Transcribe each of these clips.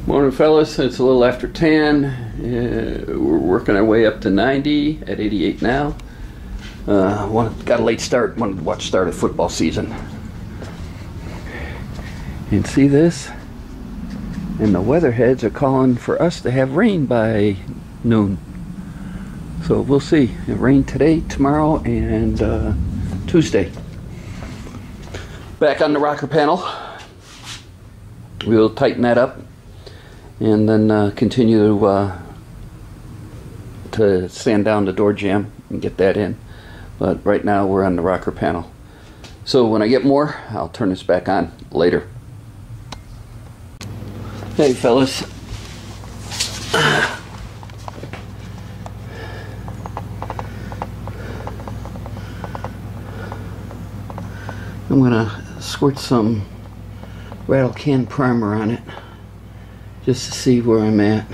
Morning, fellas. It's a little after 10. We're working our way up to 90 at 88 now. Got a late start. Wanted to watch start of football season. And see this? And the weatherheads are calling for us to have rain by noon. So we'll see. It rained today, tomorrow, and Tuesday. Back on the rocker panel. We'll tighten that up and then continue to sand down the door jamb and get that in. But right now we're on the rocker panel. So when I get more, I'll turn this back on later. Hey fellas. I'm gonna squirt some rattle can primer on it just to see where I'm at.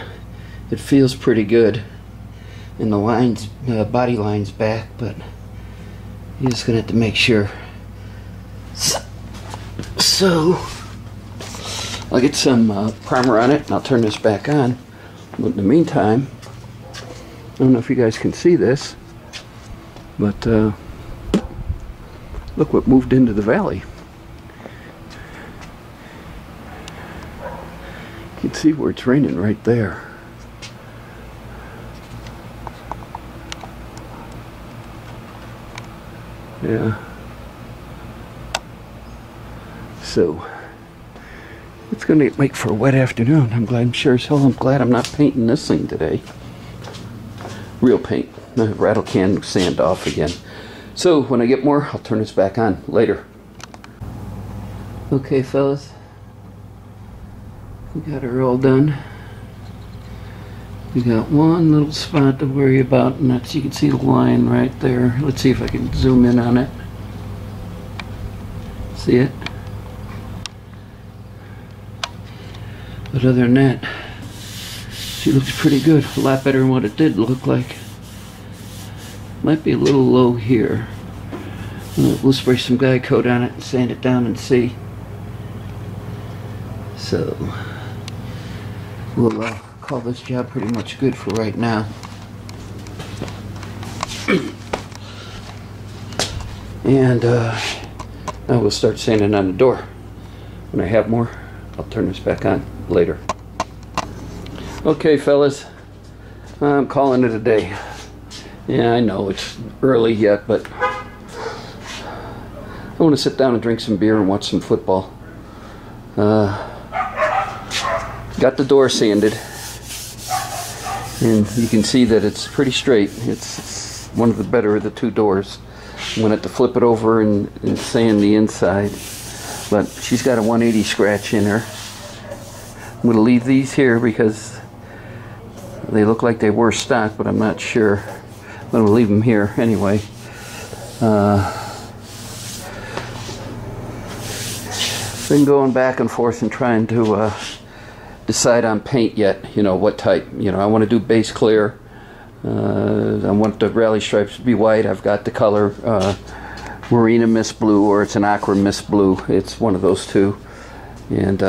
It feels pretty good and the lines, body line's back, but you're just gonna have to make sure. So I'll get some primer on it and I'll turn this back on. But in the meantime, I don't know if you guys can see this, but look what moved into the valley. You can see where it's raining right there. Yeah. So it's gonna make for a wet afternoon. I'm sure as hell I'm glad I'm not painting this thing today. Real paint. The rattle can sand off again. So when I get more, I'll turn this back on later. Okay, fellas. We got her all done. We got one little spot to worry about, and that's, you can see the line right there. Let's see if I can zoom in on it. See it? But other than that, she looks pretty good. A lot better than what it did look like. Might be a little low here. We'll spray some guide coat on it and sand it down and see. So we'll call this job pretty much good for right now. And now we'll start sanding on the door. When I have more, I'll turn this back on later. Okay, fellas, I'm calling it a day. Yeah, I know it's early yet, but I want to sit down and drink some beer and watch some football. Got the door sanded, and you can see that it's pretty straight. It's one of the better of the two doors. I'm going to have to flip it over and sand the inside, but she's got a 180 scratch in her. I'm going to leave these here because they look like they were stock, but I'm not sure. I'm going to leave them here anyway. Been going back and forth and trying to decide on paint yet, you know, what type. You know, I want to do base clear. I want the rally stripes to be white. I've got the color Marina Mist Blue, or it's an Aqua Mist Blue. It's one of those two. And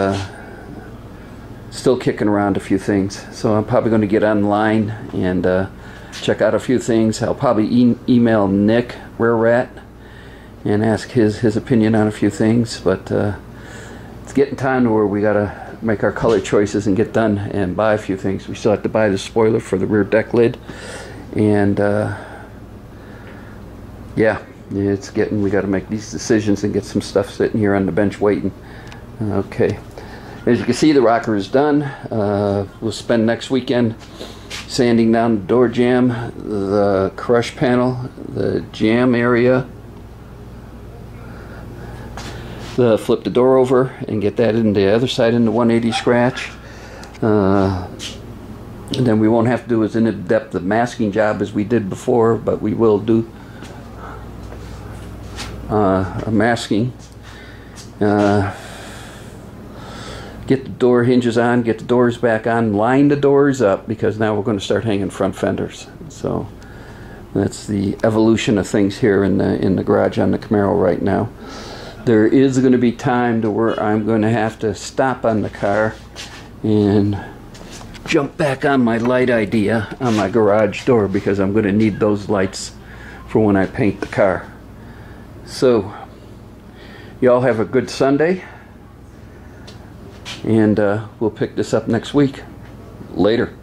still kicking around a few things. So I'm probably going to get online and check out a few things. I'll probably email Nick Rare Rat and ask his opinion on a few things. But it's getting time to where we got to make our color choices and get done and buy a few things. We still have to buy the spoiler for the rear deck lid, and yeah, we got to make these decisions and get some stuff sitting here on the bench waiting. Okay, as you can see, the rocker is done. We'll spend next weekend sanding down the door jamb, the crush panel, the jamb area, flip the door over and get that in the other side in the 180 scratch. And then we won't have to do as in-depth a masking job as we did before, but we will do a masking. Get the door hinges on, get the doors back on, line the doors up, because now we're going to start hanging front fenders. So that's the evolution of things here in the garage on the Camaro right now. There is going to be time to where I'm going to have to stop on the car and jump back on my light idea on my garage door, because I'm going to need those lights for when I paint the car. So y'all have a good Sunday, and we'll pick this up next week. Later.